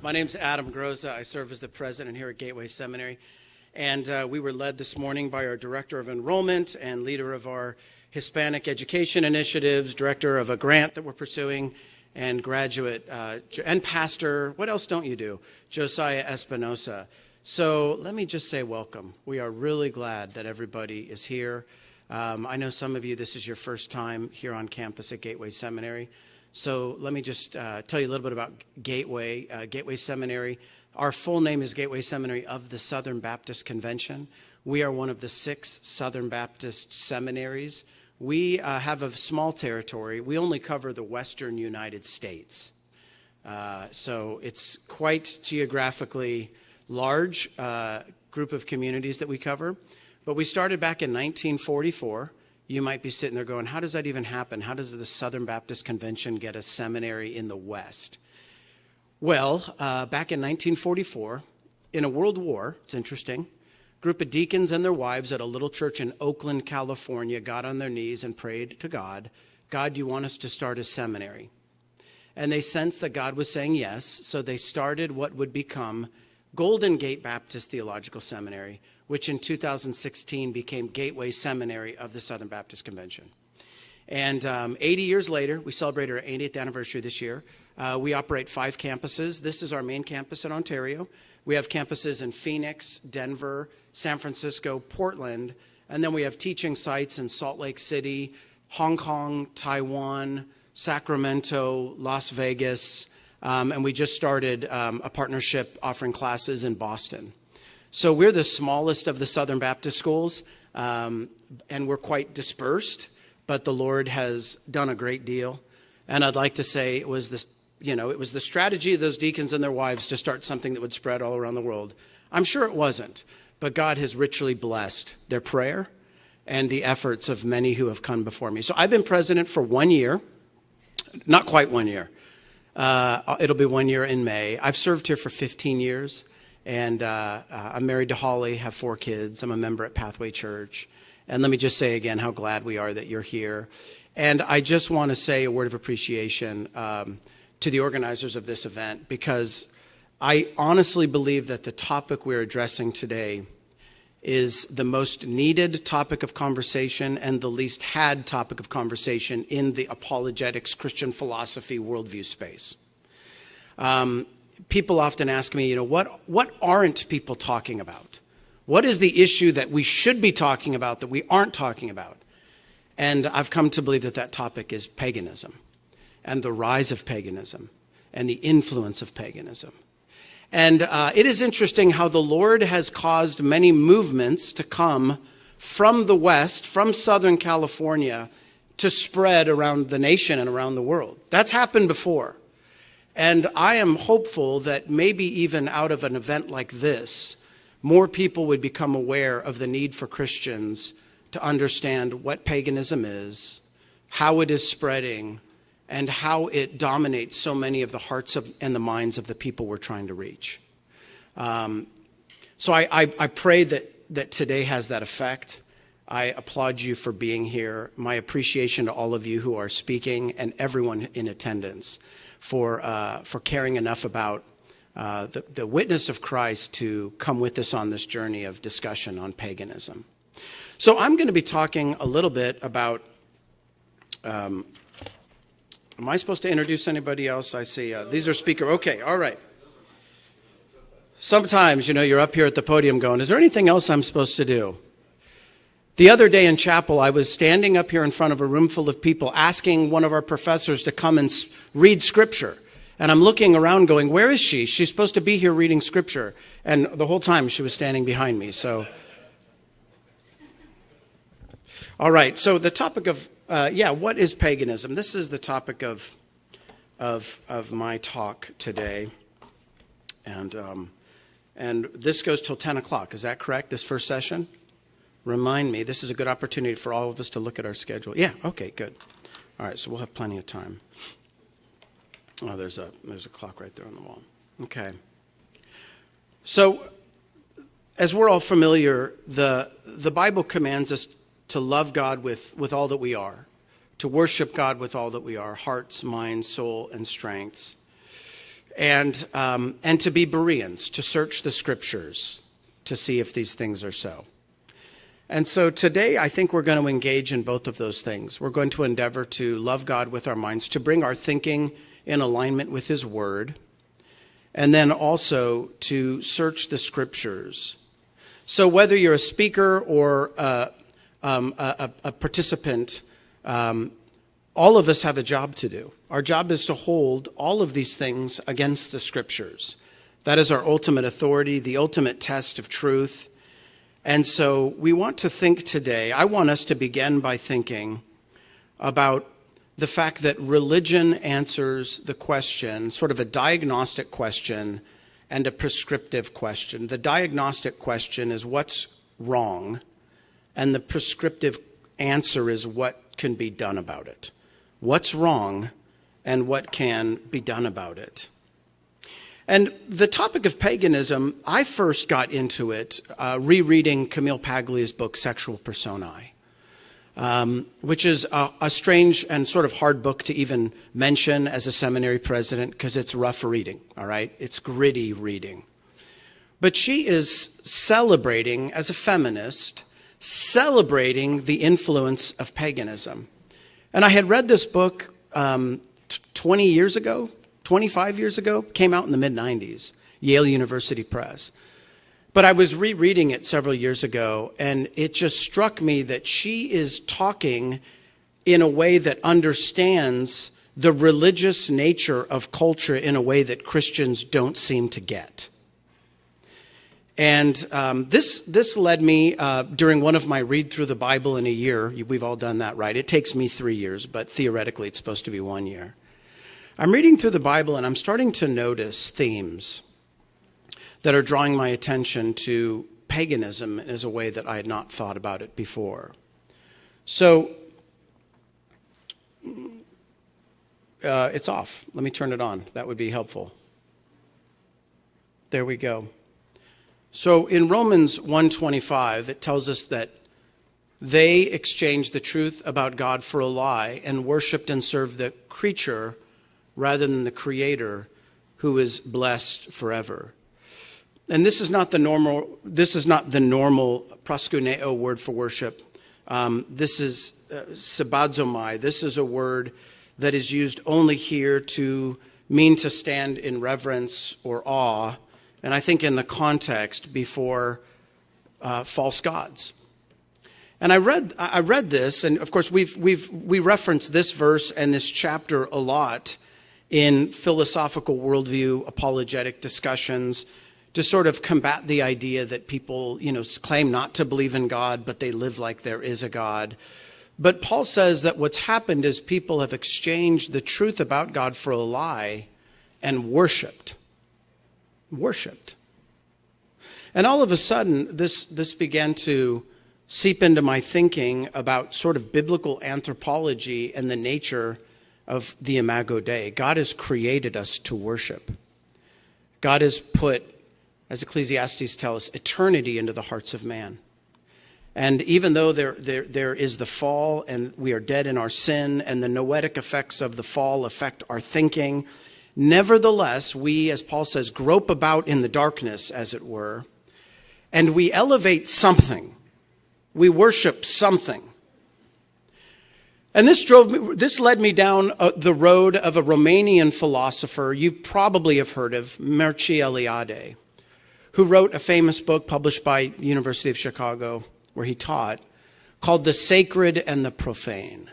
My name's Adam Groza. I serve as the president here at Gateway Seminary. And we were led this morning by our director of enrollment and leader of our Hispanic education initiatives, director of a grant that we're pursuing, and graduate and pastor. What else don't you do? Josiah Espinosa. So let me just say welcome. We are really glad that everybody is here. I know some of you, this is your first time here on campus at Gateway Seminary. So let me just tell you a little bit about Gateway Seminary. Our full name is Gateway Seminary of the Southern Baptist Convention. We are one of the 6 Southern Baptist seminaries. We have a small territory. We only cover the western United States. So it's quite geographically large group of communities that we cover. But we started back in 1944. You might be sitting there going, how does that even happen? How does the Southern Baptist Convention get a seminary in the West? Well, back in 1944, in a world war, it's interesting, a group of deacons and their wives at a little church in Oakland, California, got on their knees and prayed to God, God, you want us to start a seminary? And they sensed that God was saying yes, so they started what would become Golden Gate Baptist Theological Seminary, which in 2016 became Gateway Seminary of the Southern Baptist Convention. And 80 years later, we celebrate our 80th anniversary this year. We operate 5 campuses. This is our main campus in Ontario. We have campuses in Phoenix, Denver, San Francisco, Portland, and then we have teaching sites in Salt Lake City, Hong Kong, Taiwan, Sacramento, Las Vegas, and we just started a partnership offering classes in Boston. So we're the smallest of the Southern Baptist schools, and we're quite dispersed, but the Lord has done a great deal. And I'd like to say it was the strategy of those deacons and their wives to start something that would spread all around the world. I'm sure it wasn't, but God has richly blessed their prayer and the efforts of many who have come before me. So I've been president for 1 year, not quite 1 year. It'll be 1 year in May. I've served here for 15 years. And I'm married to Holly, have 4 kids. I'm a member at Pathway Church. And let me just say again how glad we are that you're here. And I just want to say a word of appreciation to the organizers of this event, because I honestly believe that the topic we're addressing today is the most needed topic of conversation and the least had topic of conversation in the apologetics Christian philosophy worldview space. People often ask me, what aren't people talking about? What is the issue that we should be talking about that we aren't talking about? And I've come to believe that topic is paganism and the rise of paganism and the influence of paganism. And it is interesting how the Lord has caused many movements to come from the West, from Southern California, to spread around the nation and around the world. That's happened before. And I am hopeful that maybe even out of an event like this, more people would become aware of the need for Christians to understand what paganism is, how it is spreading, and how it dominates so many of the hearts and the minds of the people we're trying to reach. So I pray that today has that effect. I applaud you for being here. My appreciation to all of you who are speaking and everyone in attendance for caring enough about the witness of Christ to come with us on this journey of discussion on paganism. So I'm going to be talking a little bit about, am I supposed to introduce anybody else? I see these are speaker. Okay, all right. Sometimes, you're up here at the podium going, is there anything else I'm supposed to do? The other day in chapel, I was standing up here in front of a room full of people asking one of our professors to come and read scripture. And I'm looking around going, where is she? She's supposed to be here reading scripture. And the whole time she was standing behind me. So, all right. So the topic of, what is paganism? This is the topic of my talk today. And this goes till 10 o'clock. Is that correct? This first session? Remind me, this is a good opportunity for all of us to look at our schedule. Yeah, okay, good. All right, so we'll have plenty of time. Oh, there's a clock right there on the wall. Okay. So, as we're all familiar, the Bible commands us to love God with all that we are, to worship God with all that we are, hearts, minds, soul, and strengths. and to be Bereans, to search the scriptures to see if these things are so. And so today, I think we're going to engage in both of those things. We're going to endeavor to love God with our minds, to bring our thinking in alignment with his word, and then also to search the scriptures. So whether you're a speaker or a participant, all of us have a job to do. Our job is to hold all of these things against the scriptures. That is our ultimate authority, the ultimate test of truth. And so we want to think today, I want us to begin by thinking about the fact that religion answers the question, sort of a diagnostic question and a prescriptive question. The diagnostic question is what's wrong, and the prescriptive answer is what can be done about it. What's wrong and what can be done about it. And the topic of paganism, I first got into it rereading Camille Paglia's book, Sexual Personae, which is a strange and sort of hard book to even mention as a seminary president because it's rough reading, all right? It's gritty reading. But she is celebrating, as a feminist, celebrating the influence of paganism. And I had read this book 20 years ago, 25 years ago, came out in the mid-90s, Yale University Press. But I was rereading it several years ago, and it just struck me that she is talking in a way that understands the religious nature of culture in a way that Christians don't seem to get. And this led me, during one of my read through the Bible in a year, we've all done that, right? It takes me 3 years, but theoretically it's supposed to be 1 year. I'm reading through the Bible and I'm starting to notice themes that are drawing my attention to paganism in a way that I had not thought about it before. So, it's off. Let me turn it on. That would be helpful. There we go. So in Romans 1:25, it tells us that they exchanged the truth about God for a lie and worshiped and served the creature rather than the Creator, who is blessed forever. And this is not the normal proskuneo word for worship. This is sabadzomai. This is a word that is used only here to mean to stand in reverence or awe, and I think in the context before false gods. And I read this, and of course we reference this verse and this chapter a lot in philosophical worldview apologetic discussions to sort of combat the idea that people, claim not to believe in God, but they live like there is a God. But Paul says that what's happened is people have exchanged the truth about God for a lie and worshipped. And all of a sudden, this began to seep into my thinking about sort of biblical anthropology and the nature of the Imago Dei. God has created us to worship. God has put, as Ecclesiastes tells us, eternity into the hearts of man. And even though there is the fall and we are dead in our sin and the noetic effects of the fall affect our thinking, nevertheless, we, as Paul says, grope about in the darkness, as it were, and we elevate something. We worship something. And this led me down the road of a Romanian philosopher you probably have heard of, Mircea Eliade, who wrote a famous book published by University of Chicago, where he taught, called The Sacred and the Profane.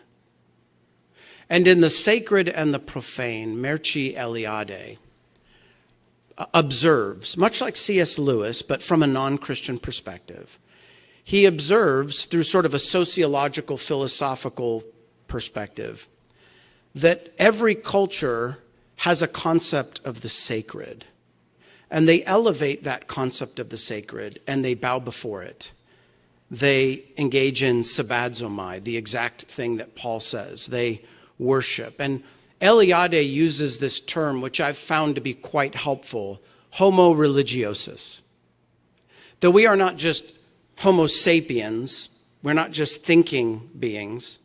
And in The Sacred and the Profane, Mircea Eliade observes, much like C.S. Lewis, but from a non-Christian perspective, he observes through sort of a sociological, philosophical perspective that every culture has a concept of the sacred. And they elevate that concept of the sacred and they bow before it. They engage in sabadzomai, the exact thing that Paul says. They worship. And Eliade uses this term, which I've found to be quite helpful, homo religiosus. That we are not just homo sapiens, we're not just thinking beings.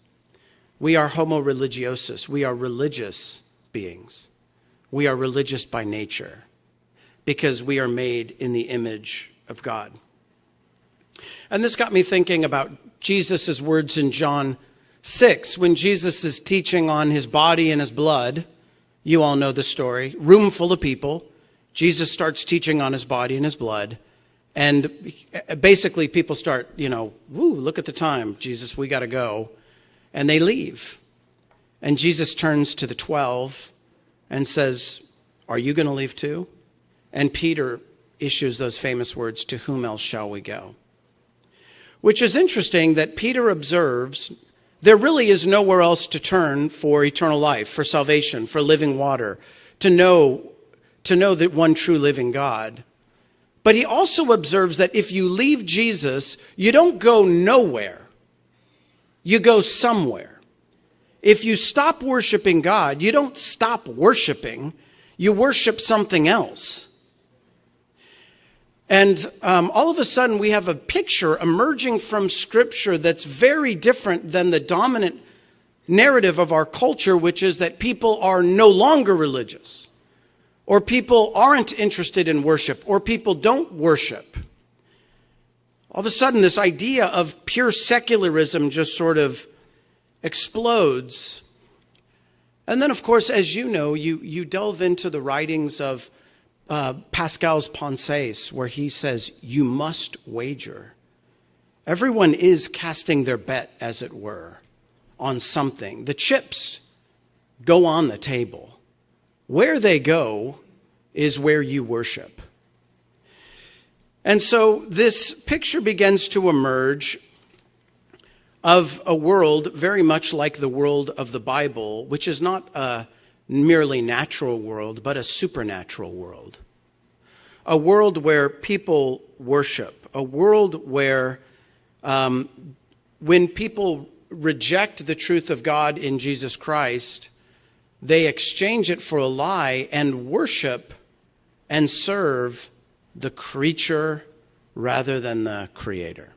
We are homo religiosus. We are religious beings. We are religious by nature because we are made in the image of God. And this got me thinking about Jesus' words in John 6, when Jesus is teaching on his body and his blood. You all know the story. Room full of people. Jesus starts teaching on his body and his blood. And basically people start, woo, look at the time, Jesus, we got to go. And they leave. And Jesus turns to the 12 and says, are you going to leave too? And Peter issues those famous words, to whom else shall we go? Which is interesting that Peter observes there really is nowhere else to turn for eternal life, for salvation, for living water, to know that one true living God. But he also observes that if you leave Jesus, you don't go nowhere. You go somewhere. If you stop worshiping God, you don't stop worshiping. You worship something else. And all of a sudden, we have a picture emerging from Scripture that's very different than the dominant narrative of our culture, which is that people are no longer religious, or people aren't interested in worship, or people don't worship. All of a sudden, this idea of pure secularism just sort of explodes. And then, of course, as you know, you delve into the writings of Pascal's Pensées, where he says, you must wager. Everyone is casting their bet, as it were, on something. The chips go on the table. Where they go is where you worship. And so this picture begins to emerge of a world very much like the world of the Bible, which is not a merely natural world, but a supernatural world. A world where people worship. A world where when people reject the truth of God in Jesus Christ, they exchange it for a lie and worship and serve the creature rather than the creator.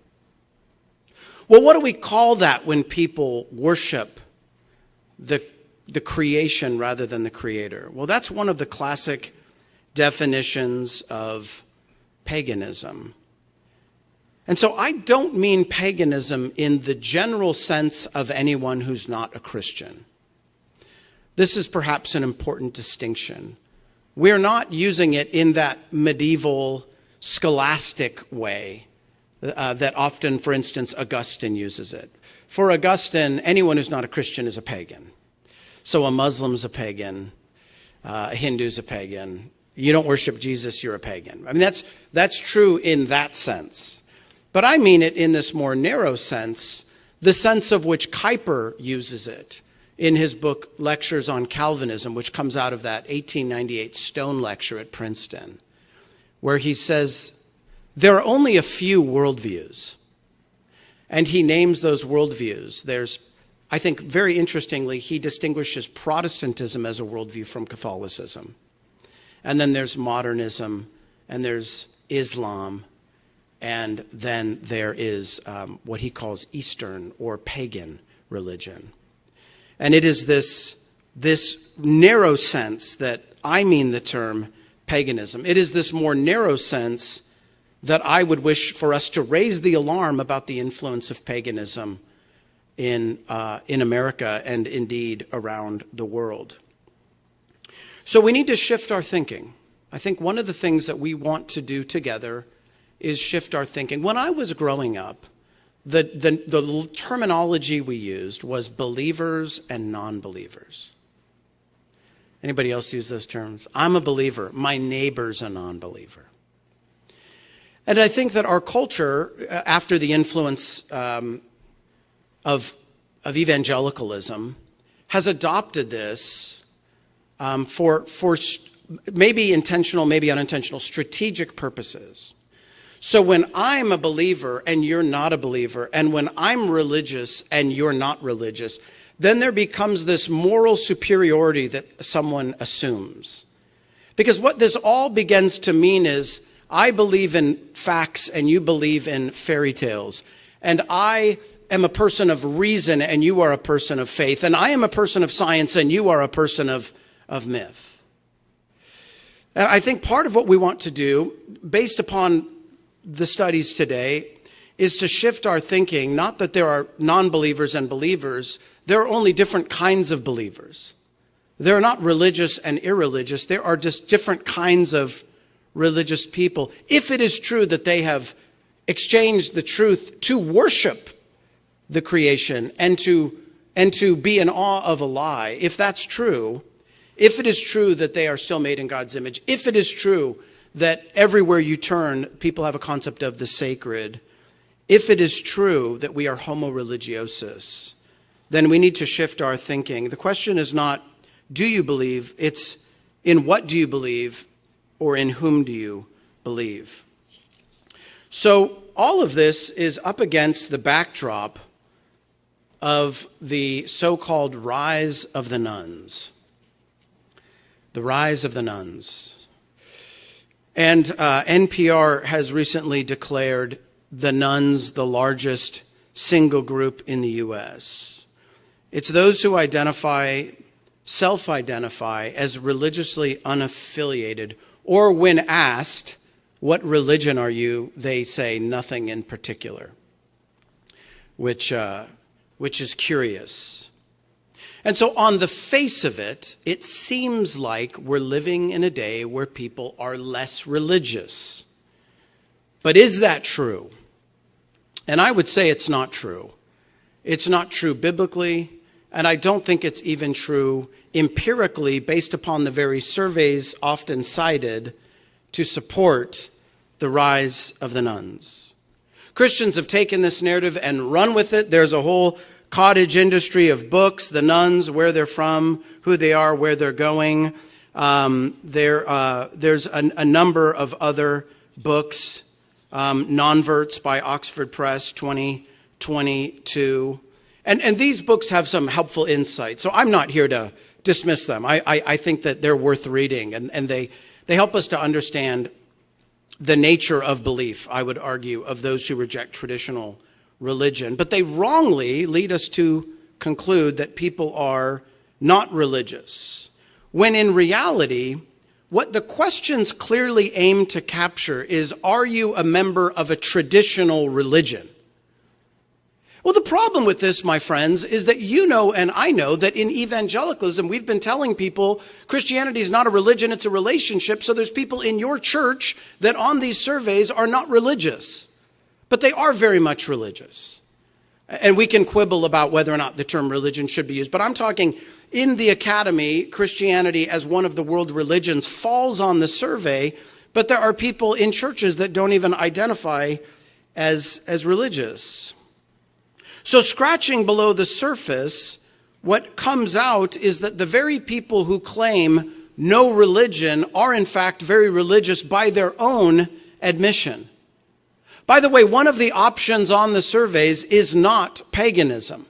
Well, what do we call that when people worship the creation rather than the creator? Well, that's one of the classic definitions of paganism. And so I don't mean paganism in the general sense of anyone who's not a Christian. This is perhaps an important distinction. We're not using it in that medieval scholastic way that often, for instance, Augustine uses it. For Augustine, anyone who's not a Christian is a pagan. So a Muslim's a pagan, a Hindu's a pagan. You don't worship Jesus, you're a pagan. I mean, that's true in that sense. But I mean it in this more narrow sense, the sense of which Kuyper uses it in his book Lectures on Calvinism, which comes out of that 1898 Stone lecture at Princeton, where he says, there are only a few worldviews. And he names those worldviews. There's, I think, very interestingly, he distinguishes Protestantism as a worldview from Catholicism. And then there's modernism, and there's Islam, and then there is what he calls Eastern or pagan religion. And it is this narrow sense that I mean the term paganism. It is this more narrow sense that I would wish for us to raise the alarm about the influence of paganism in America and indeed around the world. So we need to shift our thinking. I think one of the things that we want to do together is shift our thinking. When I was growing up, the terminology we used was believers and non-believers. Anybody else use those terms? I'm a believer. My neighbor's a non-believer. And I think that our culture, after the influence of evangelicalism, has adopted this for maybe intentional, maybe unintentional, strategic purposes. So when I'm a believer and you're not a believer, and when I'm religious and you're not religious, then there becomes this moral superiority that someone assumes. Because what this all begins to mean is, I believe in facts and you believe in fairy tales. And I am a person of reason and you are a person of faith. And I am a person of science and you are a person of myth. And I think part of what we want to do, based upon the studies today, is to shift our thinking, not that there are non-believers and believers, there are only different kinds of believers. There are not religious and irreligious, there are just different kinds of religious people. If it is true that they have exchanged the truth to worship the creation and to be in awe of a lie, if that's true, if it is true that they are still made in God's image, if it is true that everywhere you turn, people have a concept of the sacred, if it is true that we are homo religiosus, then we need to shift our thinking. The question is not, do you believe? It's in what do you believe, or in whom do you believe? So all of this is up against the backdrop of the so-called rise of the nuns. The rise of the nuns. And NPR has recently declared the nuns the largest single group in the U.S. It's those who self-identify as religiously unaffiliated, or when asked, what religion are you, they say nothing in particular, which is curious. And so on the face of it, it seems like we're living in a day where people are less religious. But is that true? And I would say it's not true. It's not true biblically, and I don't think it's even true empirically based upon the very surveys often cited to support the rise of the nuns. Christians have taken this narrative and run with it. There's a whole cottage industry of books, the nuns, where they're from, who they are, where they're going. There's a number of other books, Nonverts by Oxford Press, 2022. And these books have some helpful insight. So I'm not here to dismiss them. I think that they're worth reading, and they help us to understand the nature of belief, I would argue, of those who reject traditional religion. But they wrongly lead us to conclude that people are not religious, when in reality, what the questions clearly aim to capture is, are you a member of a traditional religion? Well, the problem with this, my friends, is that you know and I know that in evangelicalism, we've been telling people Christianity is not a religion, it's a relationship. So there's people in your church that on these surveys are not religious, but they are very much religious. And we can quibble about whether or not the term religion should be used, but I'm talking in the academy, Christianity as one of the world religions falls on the survey, but there are people in churches that don't even identify as religious. So scratching below the surface, what comes out is that the very people who claim no religion are in fact very religious by their own admission. By the way, one of the options on the surveys is not paganism.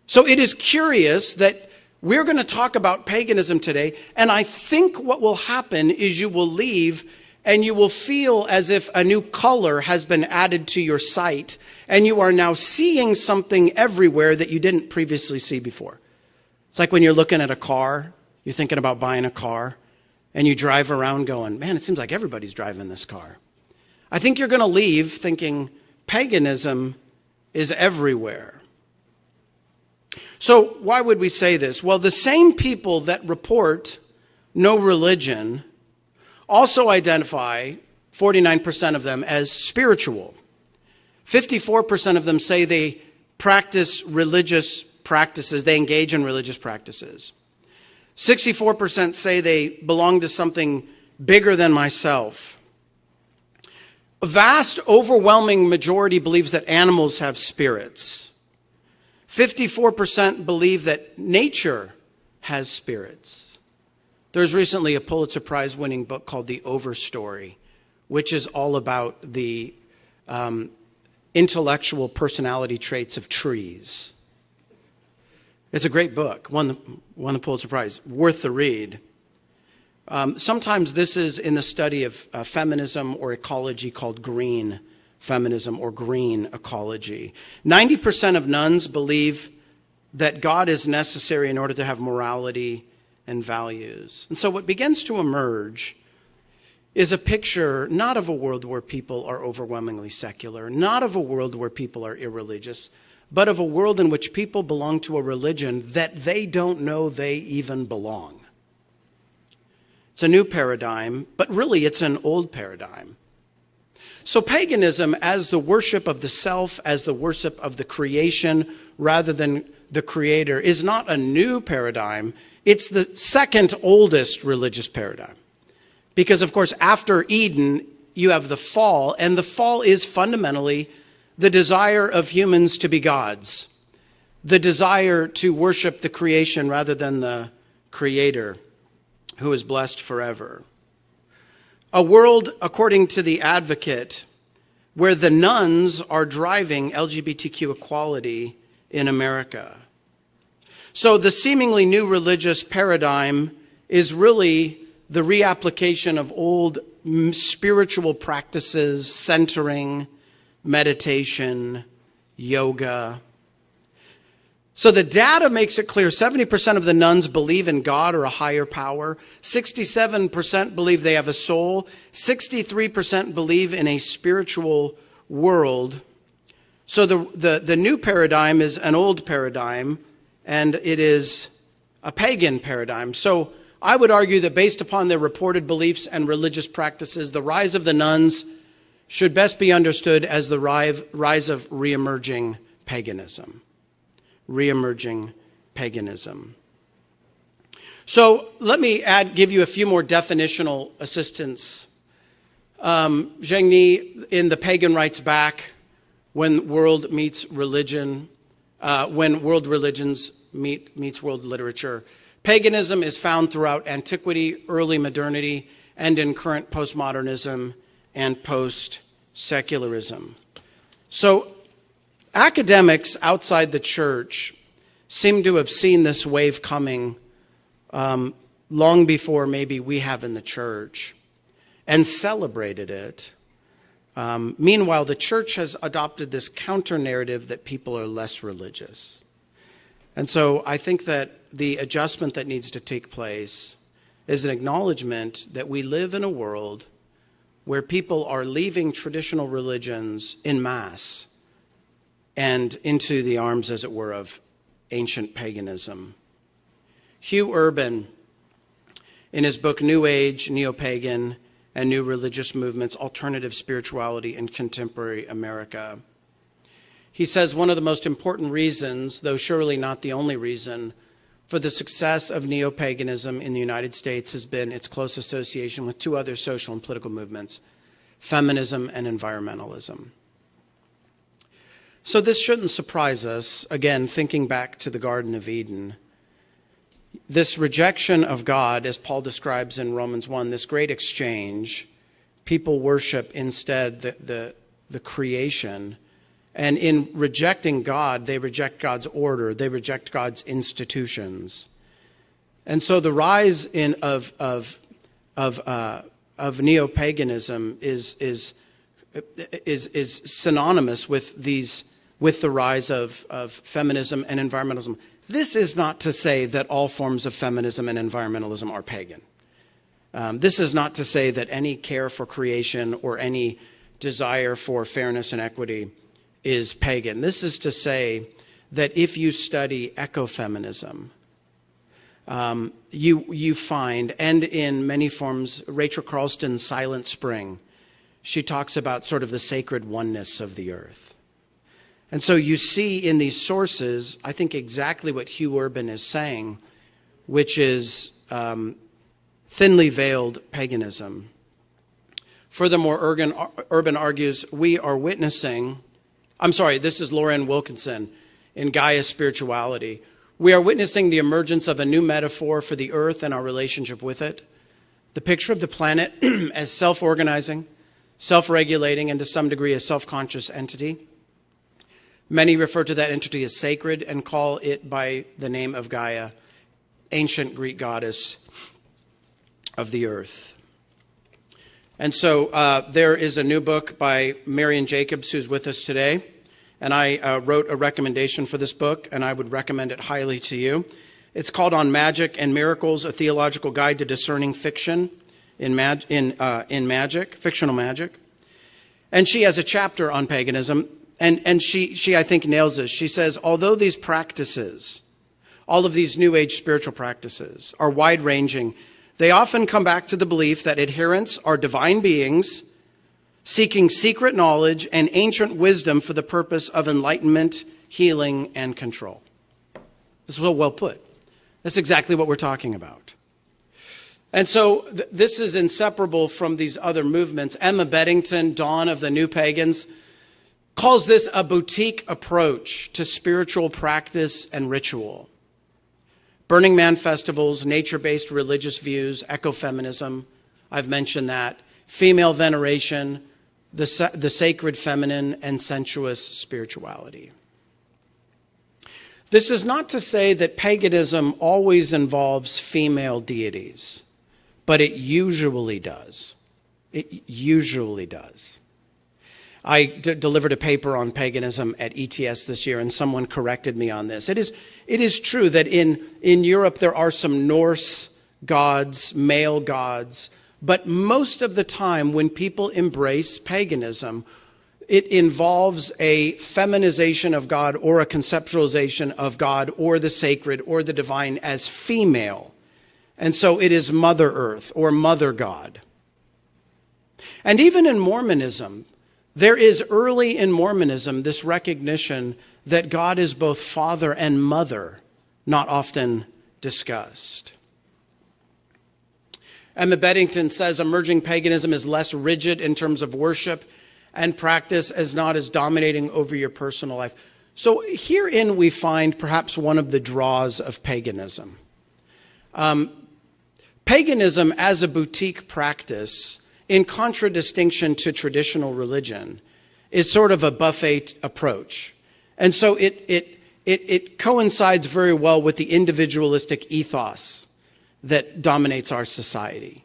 So it is curious that we're going to talk about paganism today, and I think what will happen is you will leave and you will feel as if a new color has been added to your sight, and you are now seeing something everywhere that you didn't previously see before. It's like when you're looking at a car, you're thinking about buying a car, and you drive around going, man, it seems like everybody's driving this car. I think you're going to leave thinking paganism is everywhere. So why would we say this? Well, the same people that report no religion also identify, 49% of them, as spiritual. 54% of them say they practice religious practices, they engage in religious practices. 64% say they belong to something bigger than myself. A vast, overwhelming majority believes that animals have spirits. 54% believe that nature has spirits. There's recently a Pulitzer Prize winning book called The Overstory, which is all about the intellectual personality traits of trees. It's a great book, won the Pulitzer Prize, worth the read. Sometimes this is in the study of feminism or ecology called green feminism or green ecology. 90% of nuns believe that God is necessary in order to have morality and values. And so what begins to emerge is a picture not of a world where people are overwhelmingly secular, not of a world where people are irreligious, but of a world in which people belong to a religion that they don't know they even belong. It's a new paradigm, but really it's an old paradigm. So paganism as the worship of the self, as the worship of the creation rather than the creator, is not a new paradigm. It's the second oldest religious paradigm. Because, of course, after Eden, you have the fall, and the fall is fundamentally the desire of humans to be gods, the desire to worship the creation rather than the creator who is blessed forever. A world, according to the Advocate, where the nuns are driving LGBTQ equality in America. So the seemingly new religious paradigm is really the reapplication of old spiritual practices, centering, meditation, yoga. So the data makes it clear 70% of the nuns believe in God or a higher power. 67% believe they have a soul. 63% believe in a spiritual world. So the new paradigm is an old paradigm, and it is a pagan paradigm. So I would argue that based upon their reported beliefs and religious practices, the rise of the nuns should best be understood as the rise of reemerging paganism. Reemerging paganism. So let me give you a few more definitional assistance. Zheng Ni in The Pagan Writes Back, when world meets religion, when world religions meets world literature. Paganism is found throughout antiquity, early modernity, and in current postmodernism and post-secularism. So academics outside the church seem to have seen this wave coming long before maybe we have in the church and celebrated it. Meanwhile, the church has adopted this counter-narrative that people are less religious. And so I think that the adjustment that needs to take place is an acknowledgement that we live in a world where people are leaving traditional religions en masse and into the arms, as it were, of ancient paganism. Hugh Urban, in his book New Age, Neo-Pagan, and New Religious Movements, Alternative Spirituality in Contemporary America, he says one of the most important reasons, though surely not the only reason, for the success of neo-paganism in the United States has been its close association with two other social and political movements, feminism and environmentalism. So this shouldn't surprise us, again, thinking back to the Garden of Eden. This rejection of God, as Paul describes in Romans 1, this great exchange, people worship instead the creation. And in rejecting God, they reject God's order. They reject God's institutions. And so the rise of neo-paganism is synonymous with the rise of feminism and environmentalism. This is not to say that all forms of feminism and environmentalism are pagan. This is not to say that any care for creation or any desire for fairness and equity is pagan. This is to say that if you study ecofeminism, you find, and in many forms, Rachel Carlston's Silent Spring, she talks about sort of the sacred oneness of the earth. And so you see in these sources, I think exactly what Hugh Urban is saying, which is thinly veiled paganism. Furthermore, Urban argues, we are witnessing, this is Lauren Wilkinson in Gaia Spirituality. We are witnessing the emergence of a new metaphor for the earth and our relationship with it. The picture of the planet as self-organizing, self-regulating, and to some degree a self-conscious entity. Many refer to that entity as sacred and call it by the name of Gaia, ancient Greek goddess of the earth. And so there is a new book by Marian Jacobs, who's with us today. And I wrote a recommendation for this book, and I would recommend it highly to you. It's called On Magic and Miracles, a Theological Guide to Discerning Fiction in Magic, Fictional Magic. And she has a chapter on paganism, and she I think nails this. She says, although these practices, all of these New Age spiritual practices, are wide-ranging, they often come back to the belief that adherents are divine beings seeking secret knowledge and ancient wisdom for the purpose of enlightenment, healing, and control. This is well put. That's exactly what we're talking about. And so this is inseparable from these other movements. Emma Beddington, Dawn of the New Pagans, calls this a boutique approach to spiritual practice and ritual. Burning Man festivals, nature-based religious views, ecofeminism, I've mentioned that, female veneration, the sacred feminine, and sensuous spirituality. This is not to say that paganism always involves female deities, but it usually does. It usually does. I delivered a paper on paganism at ETS this year, and someone corrected me on this. It is true that in Europe there are some Norse gods, male gods, but most of the time when people embrace paganism, it involves a feminization of God or a conceptualization of God or the sacred or the divine as female. And so it is Mother Earth or Mother God. And even in Mormonism, there is early in Mormonism this recognition that God is both Father and Mother, not often discussed. Emma Beddington says emerging paganism is less rigid in terms of worship and practice, as not as dominating over your personal life. So herein we find perhaps one of the draws of paganism. Paganism as a boutique practice, in contradistinction to traditional religion, is sort of a buffet approach. And so it coincides very well with the individualistic ethos that dominates our society.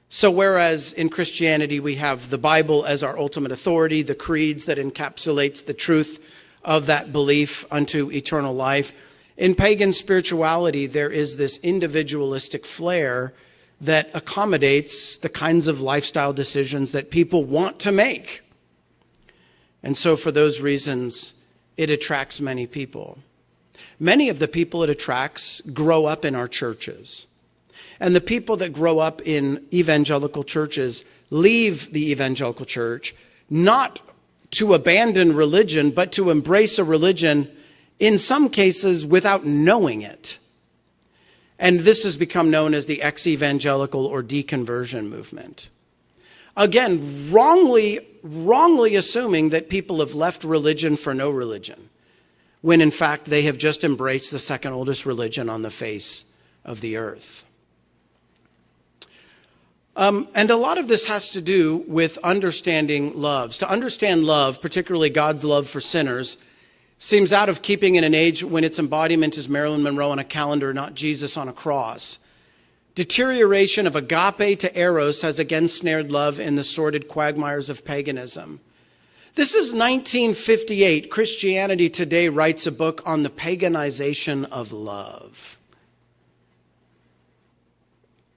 So whereas in Christianity we have the Bible as our ultimate authority, the creeds that encapsulates the truth of that belief unto eternal life, in pagan spirituality there is this individualistic flair that accommodates the kinds of lifestyle decisions that people want to make. And so for those reasons, it attracts many people. Many of the people it attracts grow up in our churches. And the people that grow up in evangelical churches leave the evangelical church not to abandon religion, but to embrace a religion, in some cases, without knowing it. And this has become known as the ex-evangelical or deconversion movement. Again, wrongly assuming that people have left religion for no religion, when in fact they have just embraced the second oldest religion on the face of the earth. And a lot of this has to do with understanding loves. To understand love, particularly God's love for sinners, seems out of keeping in an age when its embodiment is Marilyn Monroe on a calendar, not Jesus on a cross. Deterioration of agape to eros has again snared love in the sordid quagmires of paganism. This is 1958. Christianity Today writes a book on the paganization of love.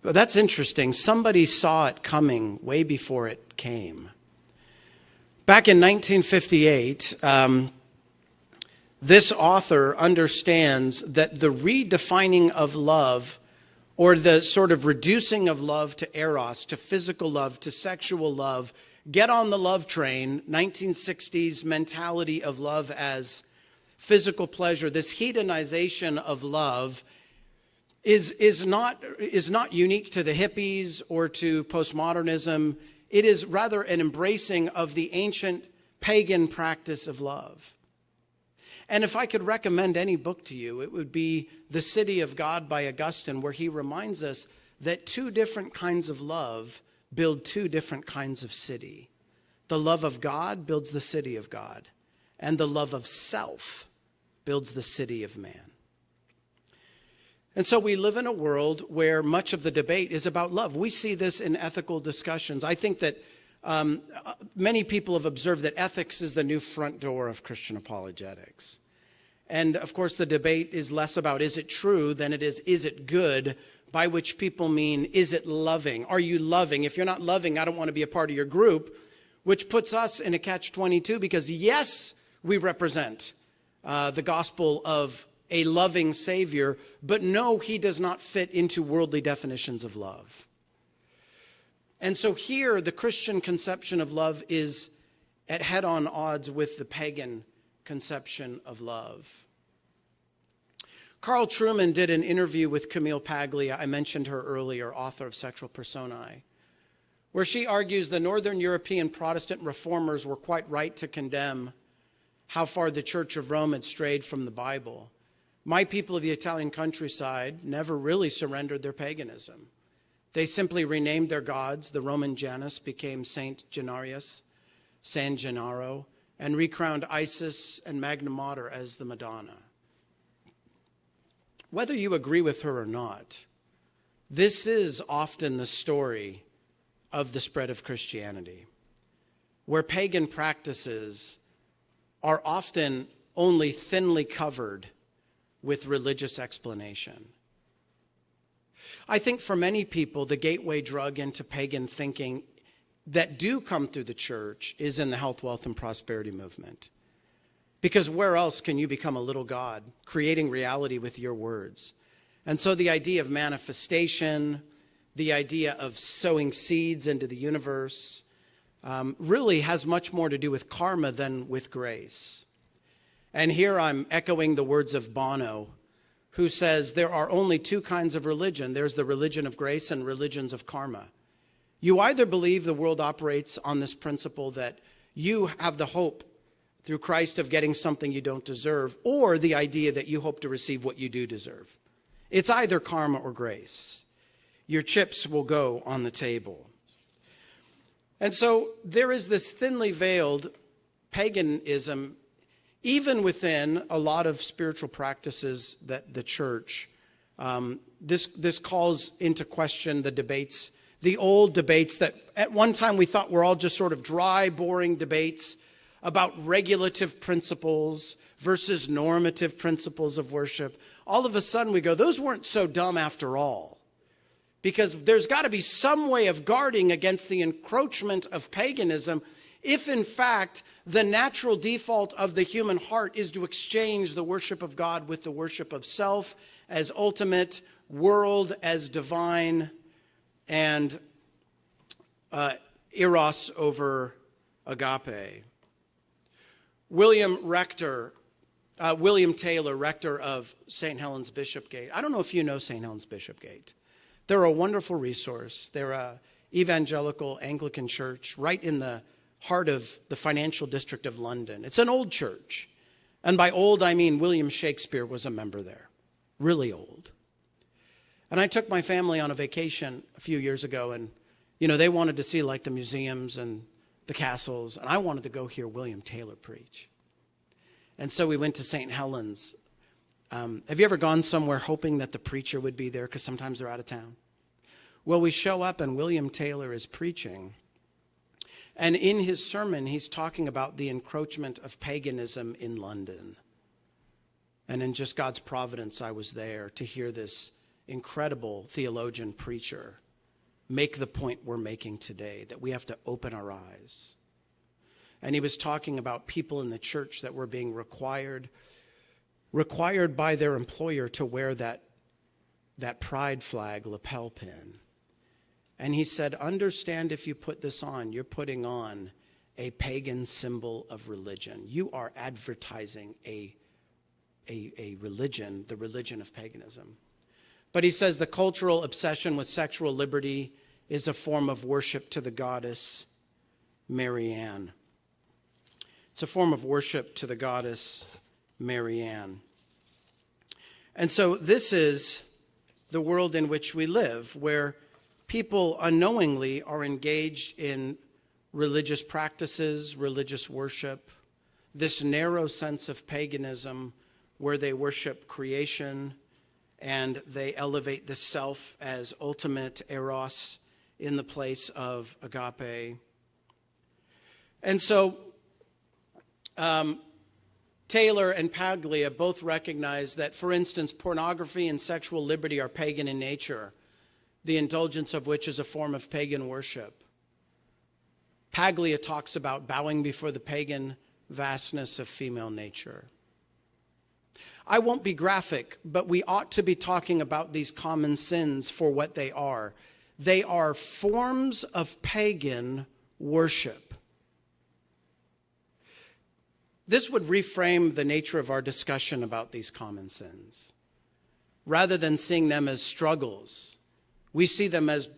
That's interesting. Somebody saw it coming way before it came. Back in 1958, this author understands that the redefining of love, or the sort of reducing of love to eros, to physical love, to sexual love, get on the love train, 1960s mentality of love as physical pleasure, this hedonization of love is not unique to the hippies or to postmodernism. It is rather an embracing of the ancient pagan practice of love. And if I could recommend any book to you, it would be The City of God by Augustine, where he reminds us that two different kinds of love build two different kinds of city. The love of God builds the city of God, and the love of self builds the city of man. And so we live in a world where much of the debate is about love. We see this in ethical discussions. I think that many people have observed that ethics is the new front door of Christian apologetics. And of course, the debate is less about is it true than it is it good, by which people mean, is it loving? Are you loving? If you're not loving, I don't want to be a part of your group, which puts us in a catch-22 because yes, we represent the gospel of a loving Savior, but no, he does not fit into worldly definitions of love. And so here, the Christian conception of love is at head-on odds with the pagan conception of love. Carl Trueman did an interview with Camille Paglia, I mentioned her earlier, author of Sexual Personae, where she argues the Northern European Protestant reformers were quite right to condemn how far the Church of Rome had strayed from the Bible. My people of the Italian countryside never really surrendered their paganism. They simply renamed their gods. The Roman Janus became Saint Gennarius, San Gennaro, and recrowned Isis and Magna Mater as the Madonna. Whether you agree with her or not, this is often the story of the spread of Christianity, where pagan practices are often only thinly covered with religious explanation. I think for many people, the gateway drug into pagan thinking that do come through the church is in the health, wealth, and prosperity movement. Because where else can you become a little God, creating reality with your words? And so the idea of manifestation, the idea of sowing seeds into the universe, really has much more to do with karma than with grace. And here I'm echoing the words of Bono, who says there are only two kinds of religion. There's the religion of grace and religions of karma. You either believe the world operates on this principle that you have the hope through Christ of getting something you don't deserve, or the idea that you hope to receive what you do deserve. It's either karma or grace. Your chips will go on the table. And so there is this thinly veiled paganism, even within a lot of spiritual practices that the church, this calls into question the debates, the old debates that at one time we thought were all just sort of dry, boring debates about regulative principles versus normative principles of worship. All of a sudden we go, those weren't so dumb after all. Because there's got to be some way of guarding against the encroachment of paganism if, in fact, the natural default of the human heart is to exchange the worship of God with the worship of self as ultimate, world as divine, and eros over agape. William Taylor, rector of St. Helens Bishopgate. I don't know if you know St. Helens Bishopgate. They're a wonderful resource. They're an evangelical Anglican church right in the heart of the financial district of London. It's an old church. And by old, I mean William Shakespeare was a member there. Really old. And I took my family on a vacation a few years ago, and, they wanted to see like the museums and the castles, and I wanted to go hear William Taylor preach. And so we went to St. Helens. Have you ever gone somewhere hoping that the preacher would be there? Because sometimes they're out of town. Well, we show up and William Taylor is preaching. And in his sermon, he's talking about the encroachment of paganism in London. And in just God's providence, I was there to hear this incredible theologian preacher make the point we're making today, that we have to open our eyes. And he was talking about people in the church that were being required by their employer to wear that pride flag lapel pin. And he said, understand, if you put this on, you're putting on a pagan symbol of religion. You are advertising a religion, the religion of paganism. But he says the cultural obsession with sexual liberty is a form of worship to the goddess Marianne. It's a form of worship to the goddess Marianne. And so this is the world in which we live, where people unknowingly are engaged in religious practices, religious worship, this narrow sense of paganism where they worship creation and they elevate the self as ultimate eros in the place of agape. And so Taylor and Paglia both recognize that, for instance, pornography and sexual liberty are pagan in nature, the indulgence of which is a form of pagan worship. Paglia talks about bowing before the pagan vastness of female nature. I won't be graphic, but we ought to be talking about these common sins for what they are. They are forms of pagan worship. This would reframe the nature of our discussion about these common sins. Rather than seeing them as struggles, we see them as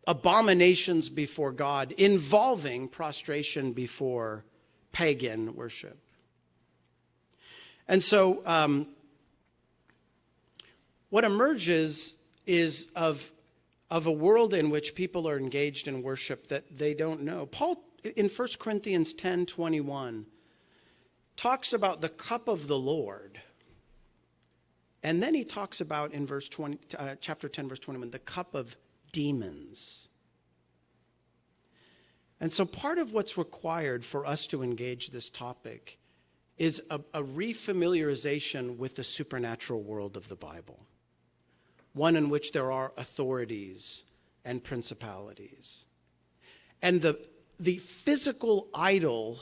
abominations before God, involving prostration before pagan worship. And so what emerges is of a world in which people are engaged in worship that they don't know. Paul, in 1 Corinthians 10:21, talks about the cup of the Lord. And then he talks about in chapter 10, verse 21, the cup of demons. And so part of what's required for us to engage this topic is a refamiliarization with the supernatural world of the Bible, one in which there are authorities and principalities. And the physical idol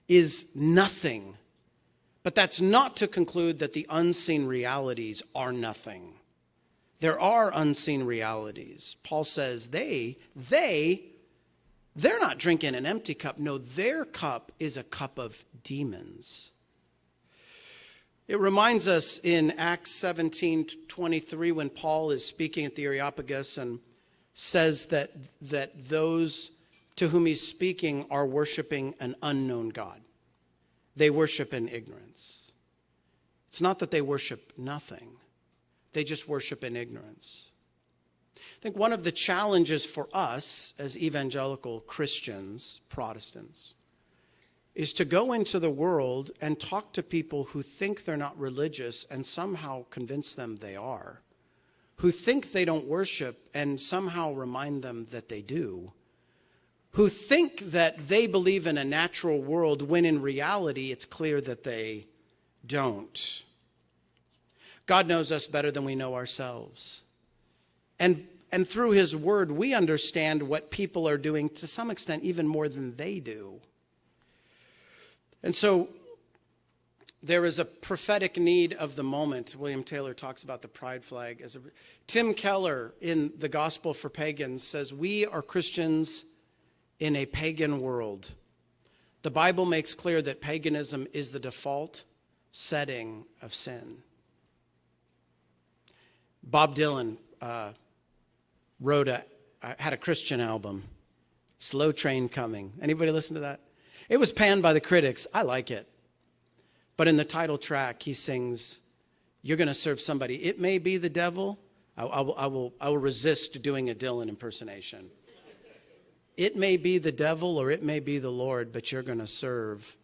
is nothing, but that's not to conclude that the unseen realities are nothing. There are unseen realities. Paul says they're not drinking an empty cup. No, their cup is a cup of demons. It reminds us in Acts 17:23 when Paul is speaking at the Areopagus and says that those to whom he's speaking are worshiping an unknown God. They worship in ignorance. It's not that they worship nothing. They just worship in ignorance. I think one of the challenges for us as evangelical Christians, Protestants, is to go into the world and talk to people who think they're not religious and somehow convince them they are, who think they don't worship and somehow remind them that they do, who think that they believe in a natural world when in reality it's clear that they don't. God knows us better than we know ourselves. And through his word, we understand what people are doing to some extent even more than they do. And so there is a prophetic need of the moment. William Taylor talks about the pride flag. Tim Keller in The Gospel for Pagans says, "We are Christians in a pagan world. The Bible makes clear that paganism is the default setting of sin." Bob Dylan had a Christian album, Slow Train Coming. Anybody listen to that? It was panned by the critics. I like it. But in the title track, he sings, "You're going to serve somebody. It may be the devil." I will resist doing a Dylan impersonation. It may be the devil or it may be the Lord, but you're going to serve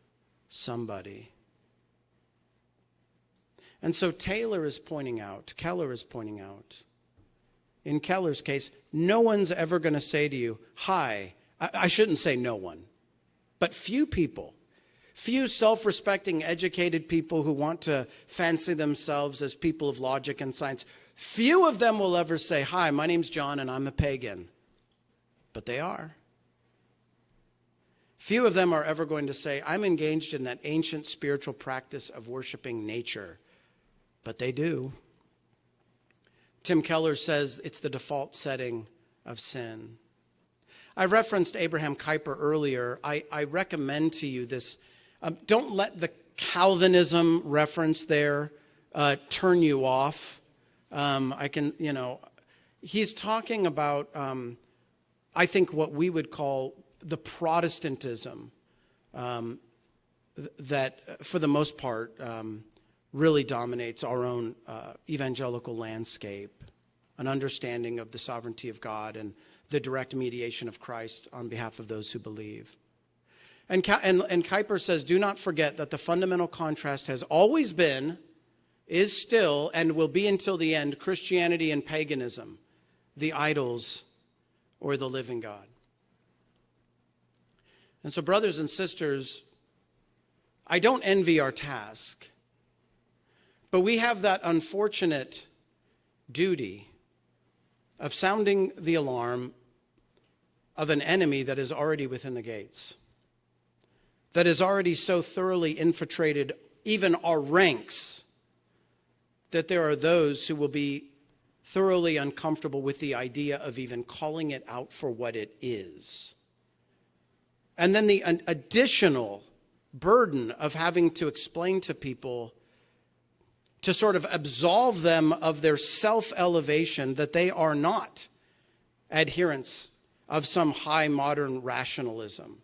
somebody. And so Keller is pointing out, in Keller's case, no one's ever going to say to you, "Hi," I shouldn't say no one, but few people, few self-respecting, educated people who want to fancy themselves as people of logic and science, few of them will ever say, "Hi, my name's John and I'm a pagan." But they are. Few of them are ever going to say, "I'm engaged in that ancient spiritual practice of worshiping nature." But they do. Tim Keller says it's the default setting of sin. I referenced Abraham Kuyper earlier. I recommend to you this. Don't let the Calvinism reference there turn you off. He's talking about, I think, what we would call the Protestantism that, for the most part, really dominates our own evangelical landscape, an understanding of the sovereignty of God and the direct mediation of Christ on behalf of those who believe. And Kuyper says, "Do not forget that the fundamental contrast has always been, is still, and will be until the end, Christianity and paganism, the idols or the living God." And so, brothers and sisters, I don't envy our task, but we have that unfortunate duty of sounding the alarm of an enemy that is already within the gates, that has already so thoroughly infiltrated even our ranks that there are those who will be thoroughly uncomfortable with the idea of even calling it out for what it is. And then the additional burden of having to explain to people, to sort of absolve them of their self-elevation, that they are not adherents of some high modern rationalism,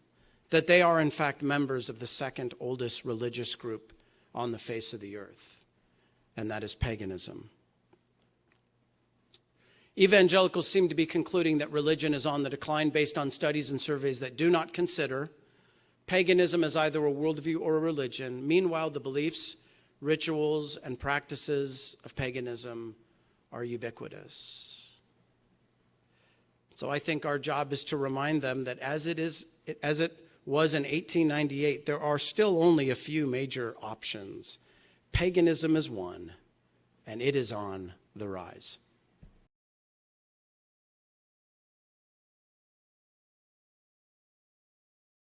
that they are in fact members of the second oldest religious group on the face of the earth, and that is paganism. Evangelicals seem to be concluding that religion is on the decline based on studies and surveys that do not consider paganism as either a worldview or a religion. Meanwhile, the beliefs, rituals, and practices of paganism are ubiquitous. So I think our job is to remind them that as it was in 1898, there are still only a few major options. Paganism is one, and it is on the rise.